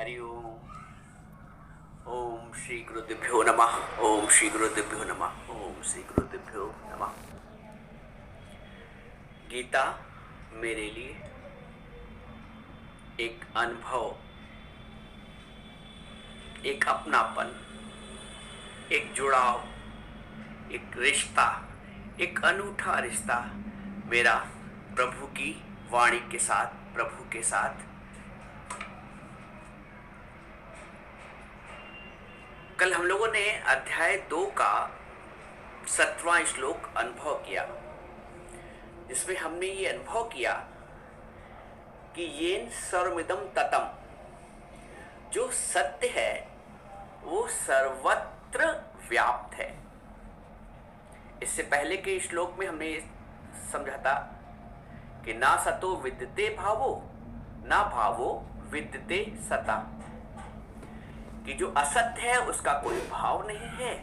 हरि ओम। ओम श्री गुरुदेभ्यो नमः। ओम श्री गुरुदेभ्यो नमः। ओम श्री गुरुदेभ्यो नमः। गीता मेरे लिए एक अनुभव, एक अपनापन, एक जुड़ाव, एक रिश्ता, एक अनूठा रिश्ता मेरा प्रभु की वाणी के साथ, प्रभु के साथ। कल हम लोगों ने अध्याय 2 का 7वां श्लोक अनुभव किया, जिसमें हमने ये अनुभव किया कि येन सर्वमिदं ततम, जो सत्य है वो सर्वत्र व्याप्त है। इससे पहले के श्लोक में हमने ये समझा था कि ना सतो विद्यते भावो, ना भावो विद्यते सता, कि जो असत्य है उसका कोई भाव नहीं है,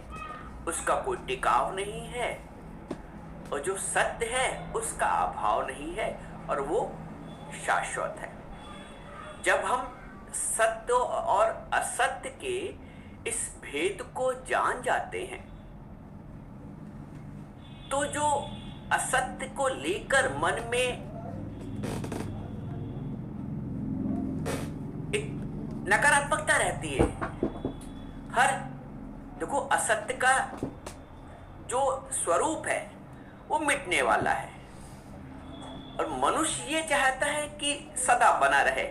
उसका कोई टिकाव नहीं है, और जो सत्य है उसका अभाव नहीं है और वो शाश्वत है। जब हम सत्य और असत्य के इस भेद को जान जाते हैं तो जो असत्य को लेकर मन में एक नकारात्मकता रहती है, देखो असत्य का जो स्वरूप है वो मिटने वाला है, और मनुष्य ये चाहता है कि सदा बना रहे।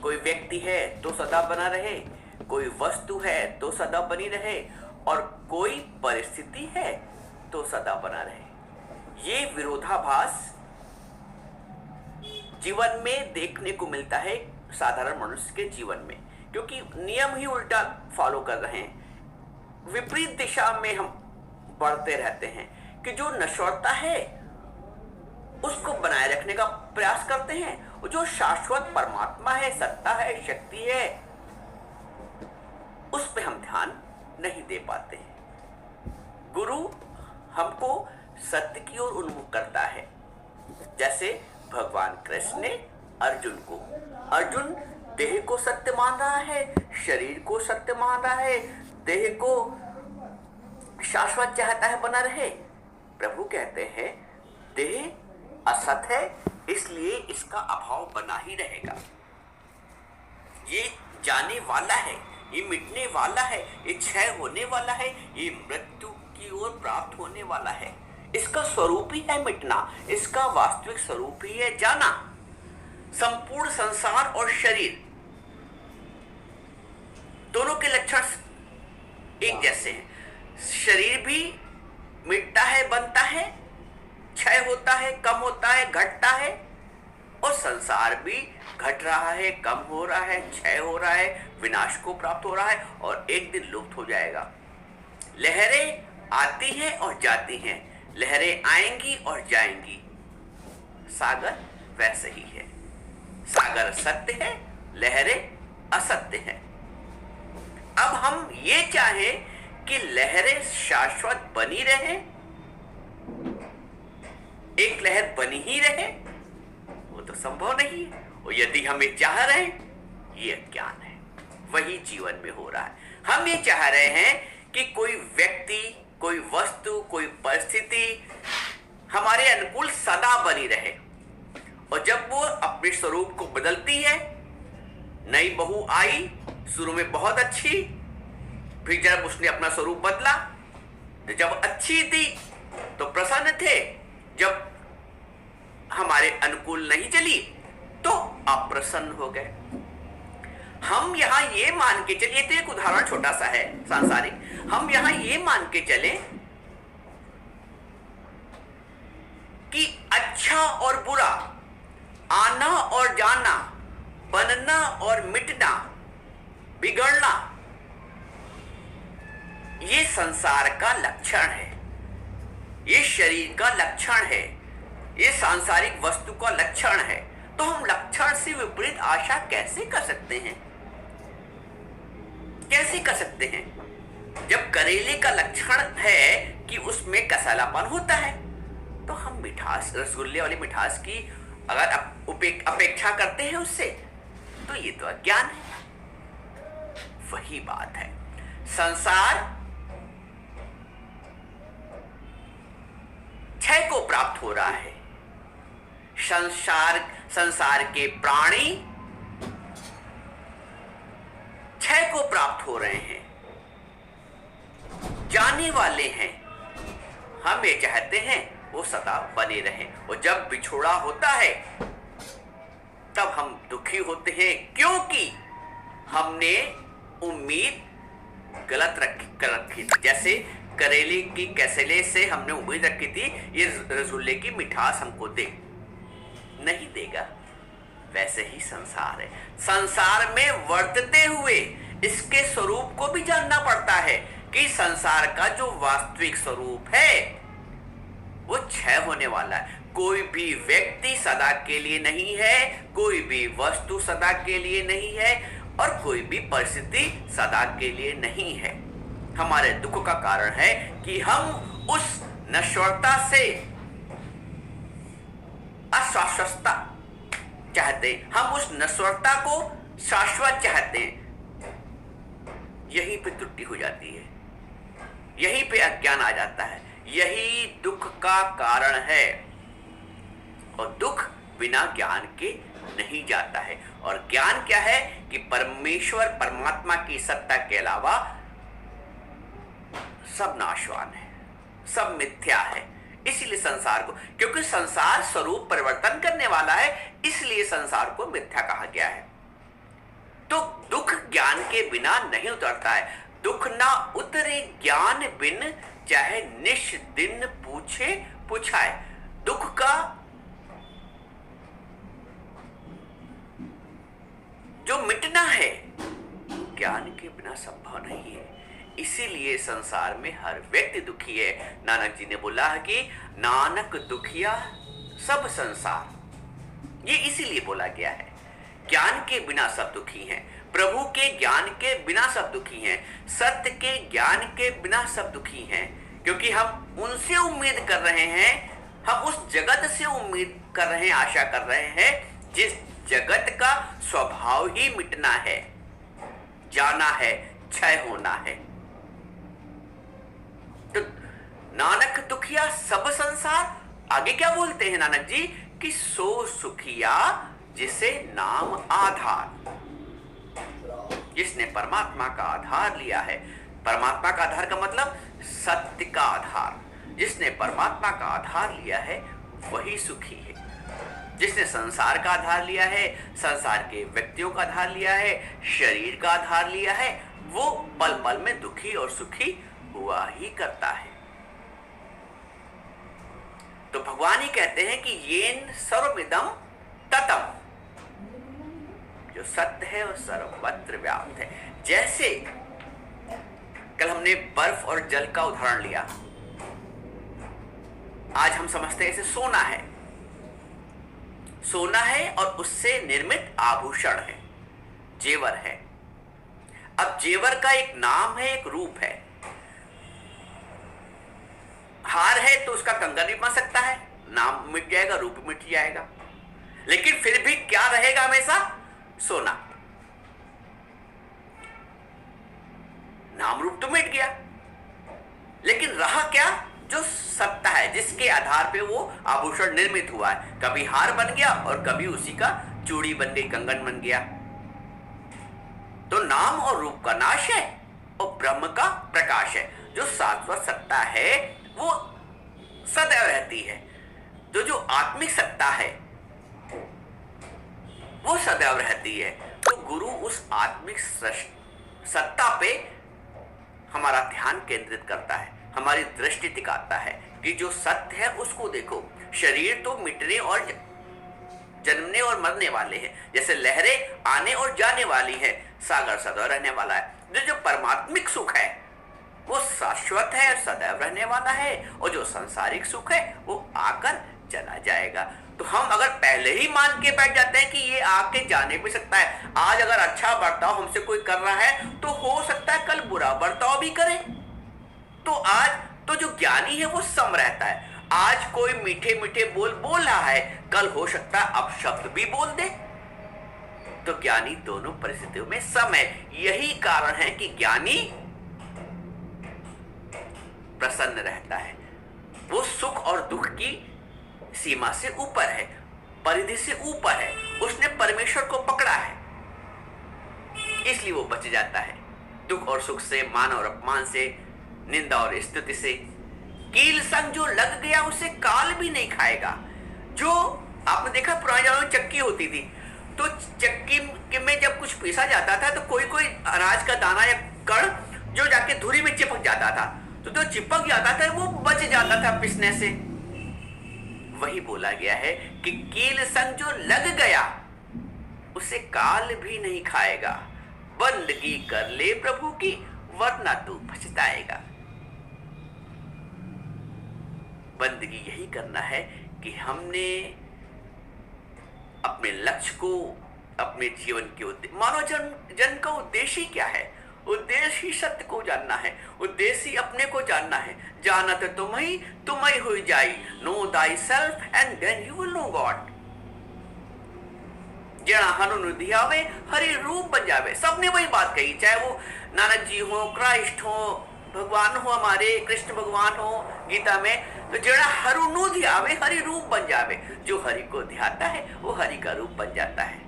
कोई व्यक्ति है तो सदा बना रहे, कोई वस्तु है तो सदा बनी रहे, और कोई परिस्थिति है तो सदा बना रहे। ये विरोधाभास जीवन में देखने को मिलता है साधारण मनुष्य के जीवन में, क्योंकि नियम ही उल्टा फॉलो कर रहे हैं। विपरीत दिशा में हम बढ़ते रहते हैं कि जो नश्वरता है उसको बनाए रखने का प्रयास करते हैं, और जो शाश्वत परमात्मा है, सत्ता है, शक्ति है, उस पे हम ध्यान नहीं दे पाते हैं। गुरु हमको सत्य की ओर उन्मुख करता है, जैसे भगवान कृष्ण ने अर्जुन को, अर्जुन देह को सत्य मान रहा है, शरीर को सत्य मान रहा है, देह को शाश्वत चाहता है बना रहे। प्रभु कहते हैं देह असत है, इसलिए इसका अभाव बना ही रहेगा। ये जाने वाला है, ये मिटने वाला है, ये क्षय होने वाला है, ये मृत्यु की ओर प्राप्त होने वाला है। इसका स्वरूप ही है मिटना, इसका वास्तविक स्वरूप ही है जाना। संपूर्ण संसार और शरीर दोनों के लक्षण एक जैसे हैं। शरीर भी मिटता है, बनता है, क्षय होता है, कम होता है, घटता है, और संसार भी घट रहा है, कम हो रहा है, क्षय हो रहा है, विनाश को प्राप्त हो रहा है, और एक दिन लुप्त हो जाएगा। लहरें आती हैं और जाती हैं, लहरें आएंगी और जाएंगी। सागर वैसे ही है, सागर सत्य है, लहरें असत्य हैं। अब हम ये चाहें कि लहरें शाश्वत बनी रहे, एक लहर बनी ही रहे, वो तो संभव नहीं है। और यदि हम ये चाह रहे हैं, ये अज्ञान है, वही जीवन में हो रहा है। हम ये चाह रहे हैं कि कोई व्यक्ति, कोई वस्तु, कोई परिस्थिति हमारे अनुकूल सदा बनी रहे, और जब वो अपने स्वरूप को बदलती है, नई बहू आई, शुरू में बहुत अच्छी, फिर जब उसने अपना स्वरूप बदला, तो जब अच्छी थी तो प्रसन्न थे, जब हमारे अनुकूल नहीं चली तो अप्रसन्न हो गए। हम यहां ये मान के चलिए, तो एक उदाहरण छोटा सा है सांसारिक, हम यहां ये मान के चले कि अच्छा और बुरा, आना और जाना, बनना और मिटना, बिगड़ना, ये संसार का लक्षण है, ये शरीर का लक्षण है, ये सांसारिक वस्तु का लक्षण है। तो हम लक्षण से विपरीत आशा कैसे कर सकते हैं? कैसे कर सकते हैं? जब करेले का लक्षण है कि उसमें कसलापन होता है, तो हम मिठास, रसगुल्ले वाली मिठास की अगर अपेक्षा करते हैं उससे, तो ये तो अज्ञान है। वही बात है। संसार क्षय को प्राप्त हो रहा है। संसार के प्राणी क्षय को प्राप्त हो रहे हैं, जाने वाले हैं। हम ये चाहते हैं वो सदा बने रहें, और जब बिछोड़ा होता है तब हम दुखी होते हैं, क्योंकि हमने उम्मीद गलत रखी थी। जैसे करेले की कैसेले से हमने उम्मीद रखी थी ये रसगुल्ले की मिठास हमको दे, नहीं देगा। वैसे ही संसार है। संसार में वर्तते हुए इसके स्वरूप को भी जानना पड़ता है कि संसार का जो वास्तविक स्वरूप है वो क्षय होने वाला है। कोई भी व्यक्ति सदा के लिए नहीं है, कोई भी वस्तु सदा के लिए नहीं है, और कोई भी परिस्थिति सदा के लिए नहीं है। हमारे दुख का कारण है कि हम उस नश्वरता से अशाश्वतता चाहते हैं, हम उस नश्वरता को शाश्वत चाहते हैं। यहीं पे त्रुटि हो जाती है, यहीं पे अज्ञान आ जाता है, यही दुख का कारण है। और दुख बिना ज्ञान के नहीं जाता है। और ज्ञान क्या है कि परमेश्वर परमात्मा की सत्ता के अलावा सब नाशवान है, सब मिथ्या है। इसीलिए संसार को, क्योंकि संसार स्वरूप परिवर्तन करने वाला है, इसलिए संसार को मिथ्या कहा गया है। तो दुख ज्ञान के बिना नहीं उतरता है। दुख ना उतरे ज्ञान बिन, चाहे निश दिन पूछे पुछाए। दुख का जो मिटना है ज्ञान के बिना संभव नहीं है। इसीलिए संसार में हर व्यक्ति दुखी है। नानक जी ने बोला है कि नानक दुखिया सब संसार, ये इसीलिए बोला गया है। ज्ञान के बिना सब दुखी हैं, प्रभु के ज्ञान के बिना सब दुखी हैं, सत्य के ज्ञान के बिना सब दुखी हैं। क्योंकि हम उनसे उम्मीद कर रहे हैं, हम उस जगत से उम्मीद कर रहे हैं, आशा कर रहे हैं जिस जगत का स्वभाव ही मिटना है, जाना है, क्षय होना है। तो नानक दुखिया सब संसार, आगे क्या बोलते हैं नानक जी कि सो सुखिया जिसे नाम आधार, जिसने परमात्मा का आधार लिया है। परमात्मा का आधार का मतलब सत्य का आधार। जिसने परमात्मा का आधार लिया है वही सुखी है। जिसने संसार का आधार लिया है, संसार के व्यक्तियों का आधार लिया है, शरीर का आधार लिया है, वो पल पल में दुखी और सुखी हुआ ही करता है। तो भगवान ही कहते हैं कि येन सर्वमिदं ततम, जो सत्य है वो सर्वत्र व्याप्त है। जैसे कल हमने बर्फ और जल का उदाहरण लिया, आज हम समझते हैं इसे सोना है। सोना है और उससे निर्मित आभूषण है, जेवर है। अब जेवर का एक नाम है, एक रूप है। हार है तो उसका कंगन भी बन सकता है, नाम मिट जाएगा, रूप मिट जाएगा, लेकिन फिर भी क्या रहेगा हमेशा? सोना। नाम रूप तो मिट गया, लेकिन रहा क्या? जो सत्ता है, जिसके आधार पे वो आभूषण निर्मित हुआ है। कभी हार बन गया और कभी उसी का चूड़ी बन गई, कंगन बन गया। तो नाम और रूप का नाश है और ब्रह्म का प्रकाश है। जो शाश्वत सत्ता है वो सदैव रहती है। जो आत्मिक सत्ता है वो सदैव रहती है। तो गुरु उस आत्मिक सत्ता पे हमारा ध्यान केंद्रित करता है, हमारी दृष्टि टिकाता है कि जो सत्य है उसको देखो। शरीर तो मिटने और जन्मने और मरने वाले हैं, जैसे लहरें आने और जाने वाली है, सागर सदैव रहने वाला है। जो परमात्मिक सुख है वो शाश्वत है, सदैव रहने वाला है, और जो सांसारिक सुख है वो आकर चला जाएगा। तो हम अगर पहले ही मान के बैठ जाते हैं कि ये आके जाने भी सकता है, आज अगर अच्छा बर्ताव हमसे कोई कर रहा है तो हो सकता है कल बुरा बर्ताव भी करे। तो आज तो जो ज्ञानी है वो सम रहता है। आज कोई मीठे मीठे बोल रहा है, कल हो सकता है अपशब्द भी बोल दे। तो ज्ञानी दोनों परिस्थितियों में सम है। यही कारण है कि ज्ञानी प्रसन्न रहता है। वो सुख और दुख की सीमा से ऊपर है, परिधि से ऊपर है, उसने परमेश्वर को पकड़ा है, इसलिए वो बच जाता है दुख और सुख से, मान और अपमान से, निंदा और स्तुति से। कील संग जो लग गया उसे काल भी नहीं खाएगा। जो आपने देखा पुराने जमाने में चक्की होती थी, तो चक्की में जब कुछ पीसा जाता था तो कोई कोई अनाज का दाना या कण जो जाके धुरी में चिपक जाता था, तो जो चिपक जाता था वो बच जाता था पिसने से। वही बोला गया है कि कील संग जो लग गया उसे काल भी नहीं खाएगा। बंदगी कर ले प्रभु की, वरना तू पछताएगा। बंदगी यही करना है कि हमने अपने लक्ष्य को, अपने जीवन के मानव जन्म का उद्देश्य ही क्या है? उद्देश्य ही सत्य को जानना है, उद्देश्य ही अपने को जानना है। जानत तुम ही हो जाई, know thy self and then you will know God. जड़ा हनु धियावे हरि रूप बन जावे। सबने वही बात कही, चाहे वो नानक जी हो, क्राइस्ट हो, भगवान हो, हमारे कृष्ण भगवान हो गीता में, तो जड़ा हरु धियावे हरि रूप बन जावे। जो हरि को ध्याता है वो हरि का रूप बन जाता है।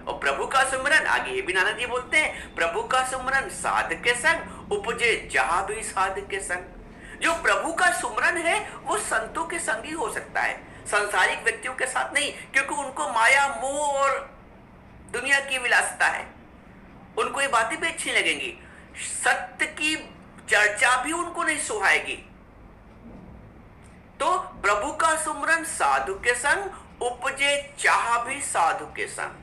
और प्रभु का सुमरन, आगे ये भी नानक जी बोलते हैं, प्रभु का सुमरन साधक के संग उपजे जहां भी साधक के संग। जो प्रभु का सुमरन है वो संतों के संग ही हो सकता है, सांसारिक व्यक्तियों के साथ नहीं, क्योंकि उनको माया, मोह और दुनिया की विलासिता है, उनको ये बातें भी अच्छी लगेंगी। सत्य की चर्चा भी उनको नहीं सुहाएगी। तो प्रभु का सुमरन साधु के संग उपजे चाह भी साधु के संग।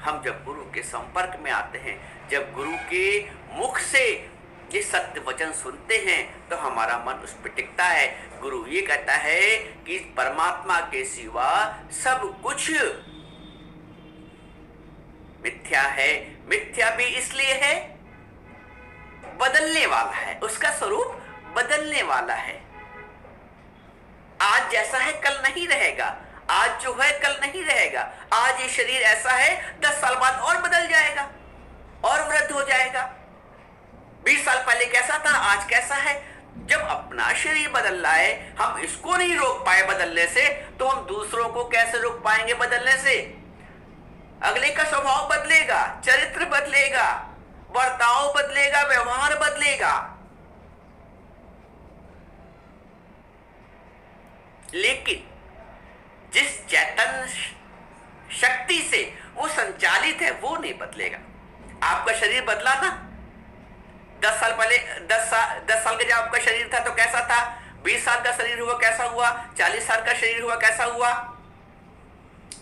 हम जब गुरु के संपर्क में आते हैं, जब गुरु के मुख से ये सत्य वचन सुनते हैं, तो हमारा मन उस पर टिकता है। गुरु ये कहता है कि परमात्मा के सिवा सब कुछ मिथ्या है। मिथ्या भी इसलिए है, बदलने वाला है, उसका स्वरूप बदलने वाला है। आज जैसा है कल नहीं रहेगा, आज जो है कल नहीं रहेगा। आज ये शरीर ऐसा है, 10 साल बाद और बदल जाएगा और वृद्ध हो जाएगा। 20 साल पहले कैसा था, आज कैसा है। जब अपना शरीर बदल रहा है, हम इसको नहीं रोक पाए बदलने से, तो हम दूसरों को कैसे रोक पाएंगे बदलने से? अगले का स्वभाव बदलेगा, चरित्र बदलेगा, बर्ताव बदलेगा, व्यवहार बदलेगा। लेकिन जिस चैतन्य शक्ति से वो संचालित है वो नहीं बदलेगा। आपका शरीर बदला ना, 10 साल पहले, 10 साल का जब आपका शरीर था तो कैसा था, 20 साल का शरीर हुआ कैसा हुआ, 40 साल का शरीर हुआ कैसा हुआ।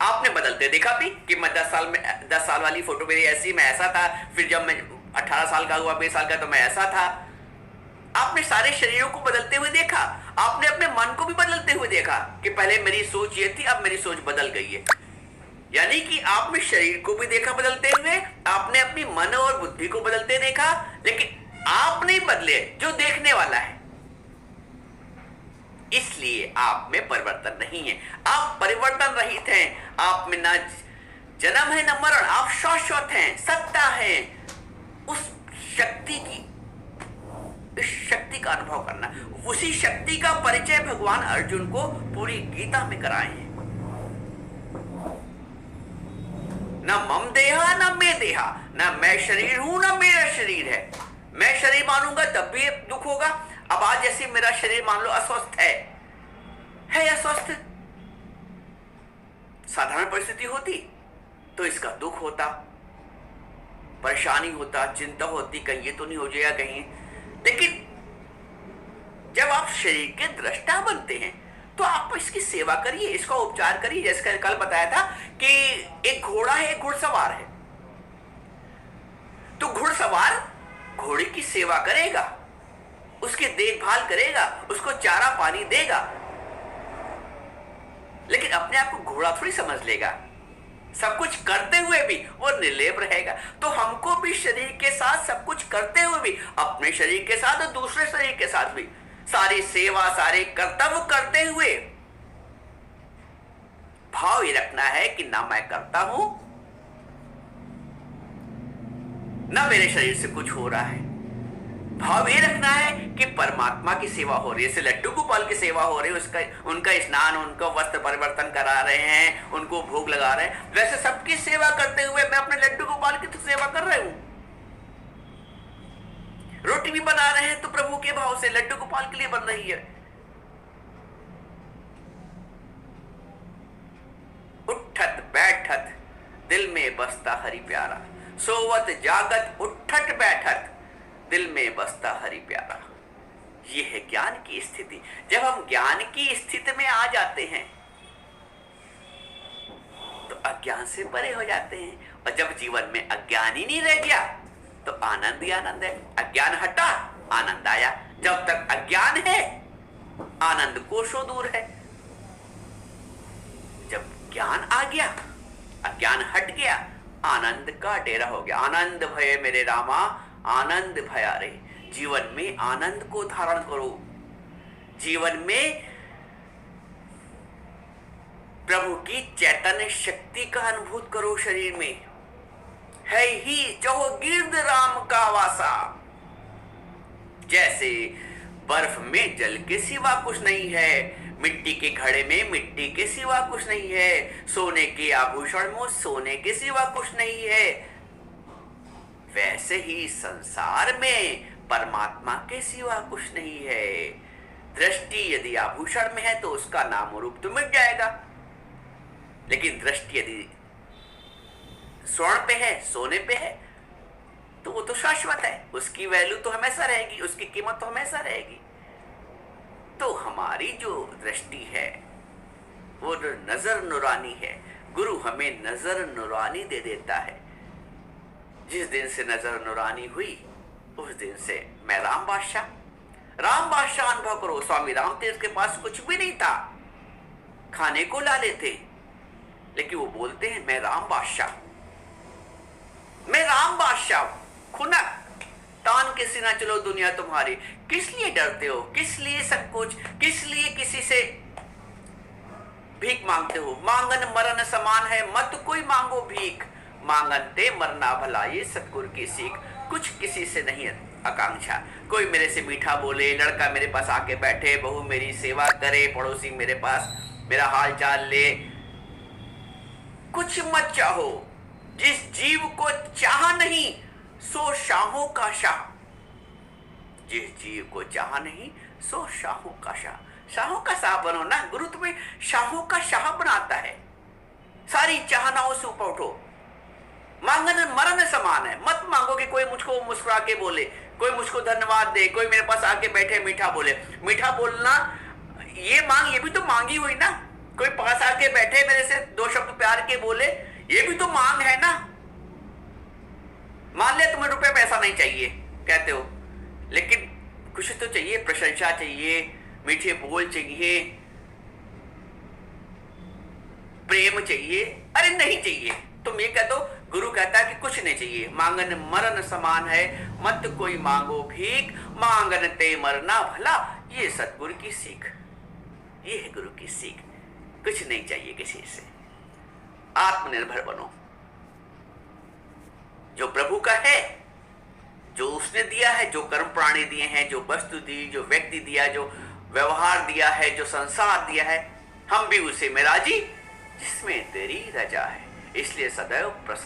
आपने बदलते देखा भी कि मैं 10 साल वाली फोटो मेरी ऐसी, मैं ऐसा था, फिर जब मैं 18 साल का हुआ, 20 साल का, तो मैं ऐसा था। आपने सारे शरीरों को बदलते हुए देखा, आपने अपने मन को भी बदलते हुए देखा कि पहले मेरी सोच ये थी, अब मेरी सोच बदल गई है। यानी कि आपने शरीर को भी देखा बदलते हुए, आपने अपनी मन और बुद्धि को बदलते देखा, लेकिन आप नहीं बदले, जो देखने वाला है। इसलिए आप में परिवर्तन नहीं है, आप परिवर्तन रहित हैं। आप में ना जन्म है ना मरण, आप शाश्वत हैं, सत्ता है। उस शक्ति की, इस शक्ति का अनुभव करना, उसी शक्ति का परिचय भगवान अर्जुन को पूरी गीता में कराए हैं। न मम देहा न मैं देहा, न मैं शरीर हूं न मेरा शरीर है। मैं शरीर मानूंगा तब भी दुख होगा। अब आज जैसे मेरा शरीर मान लो अस्वस्थ है अस्वस्थ, साधारण परिस्थिति होती तो इसका दुख होता, परेशानी होता, चिंता होती, कहीं ये तो नहीं हो जाएगा कहीं। लेकिन जब आप शरीर के दृष्टा बनते हैं तो आप इसकी सेवा करिए, इसका उपचार करिए। जैसे कल बताया था कि एक घोड़ा है, एक घुड़सवार है, तो घुड़सवार घोड़े की सेवा करेगा, उसकी देखभाल करेगा, उसको चारा पानी देगा, लेकिन अपने आप को घोड़ा थोड़ी समझ लेगा। सब कुछ करते हुए भी वो निर्लेप रहेगा। तो हमको भी शरीर के साथ सब कुछ करते हुए भी, अपने शरीर के साथ और दूसरे शरीर के साथ भी सारी सेवा, सारे कर्तव्य करते हुए भाव ये रखना है कि ना मैं करता हूं, ना मेरे शरीर से कुछ हो रहा है। भाव ये रखना है कि परमात्मा की सेवा हो रही है। जैसे लड्डू गोपाल की सेवा हो रही है, उसका उनका स्नान, उनको वस्त्र परिवर्तन करा रहे हैं, उनको भोग लगा रहे हैं, वैसे सबकी सेवा करते हुए मैं अपने लड्डू गोपाल की तो सेवा कर रहे हूं। रोटी भी बना रहे हैं तो प्रभु के भाव से लड्डू गोपाल के लिए बन रही है। उठत बैठत दिल में बसता हरि प्यारा, सोवत जागत उठत बैठत दिल में बसता हरि प्यारा। ये है ज्ञान की स्थिति। जब हम ज्ञान की स्थिति में आ जाते हैं तो अज्ञान से परे हो जाते हैं, और जब जीवन में अज्ञान ही नहीं रह गया तो आनंद ही आनंद है। अज्ञान हटा, आनंद आया। जब तक अज्ञान है, आनंद कोसों दूर है। जब ज्ञान आ गया, अज्ञान हट गया, आनंद का डेरा हो गया। आनंद भय मेरे रामा, आनंद भया रे। जीवन में आनंद को धारण करो, जीवन में प्रभु की चैतन्य शक्ति का अनुभूत करो। शरीर में है ही जो गिरद राम का वासा। जैसे बर्फ में जल के सिवा कुछ नहीं है, मिट्टी के घड़े में मिट्टी के सिवा कुछ नहीं है, सोने के आभूषण में सोने के सिवा कुछ नहीं है, वैसे ही संसार में परमात्मा के सिवा कुछ नहीं है। दृष्टि यदि आभूषण में है तो उसका नाम रूप तो मिट जाएगा, लेकिन दृष्टि यदि स्वर्ण पे है, सोने पे है, तो वो तो शाश्वत है, उसकी वैल्यू तो हमेशा रहेगी, उसकी कीमत तो हमेशा रहेगी। तो हमारी जो दृष्टि है वो नजर नुरानी है। गुरु हमें नजर नुरानी दे देता है। जिस दिन से नजर नुरानी हुई उस दिन से मैं राम बादशाह अनुभव करो। स्वामी राम तीर्थ के पास कुछ भी नहीं था, खाने को ला लेते, लेकिन वो बोलते हैं मैं राम बादशाह, खुनक तान के सीना चलो दुनिया तुम्हारी। किस लिए डरते हो, किस लिए सब कुछ, किस लिए किसी से भीख मांगते हो? मांगन मरण समान है, मत कोई मांगो भीख, मांगन ते मरना भला, ये सतगुरु की सीख। कुछ किसी से नहीं आकांक्षा, कोई मेरे से मीठा बोले, लड़का मेरे पास आके बैठे, बहू मेरी सेवा करे, पड़ोसी मेरे पास मेरा हाल चाल ले, कुछ मत चाहो। जिस जीव को चाह नहीं सो शाहों का शाह, जिस जीव को चाह नहीं सो शाहों का शाह। शाहों का शाह बनो ना, गुरु तुम्हें शाहों का शाह बनाता है। सारी चाहनाओं से ऊपर उठो। मांगन मरण समान है, मत मांगो कि कोई मुझको मुस्कुरा के बोले, कोई मुझको धन्यवाद दे, कोई मेरे पास आके बैठे मीठा बोले। मीठा बोलना ये मांग, ये भी तो मांगी हुई ना। कोई पास आके बैठे मेरे से दो शब्द प्यार के बोले, ये भी तो मांग है ना। मान लिया तुम्हें रुपए पैसा नहीं चाहिए कहते हो, लेकिन कुछ तो चाहिए, प्रशंसा चाहिए, मीठे बोल चाहिए, प्रेम चाहिए। अरे नहीं चाहिए, तुम ये कह दो। गुरु कहता है कि कुछ नहीं चाहिए, मांगन मरण समान है, मत कोई मांगो भीख, मांगन ते मरना भला, ये सतगुरु की सीख, ये है गुरु की सीख। कुछ नहीं चाहिए किसी से, आत्मनिर्भर बनो। जो प्रभु का है, जो उसने दिया है, जो कर्म प्राणी दिए हैं, जो वस्तु दी, जो व्यक्ति दिया, जो व्यवहार दिया है, जो संसार दिया है, हम भी उसे में राजी जिसमें तेरी रजा है। इसलिए सदैव प्रसन्न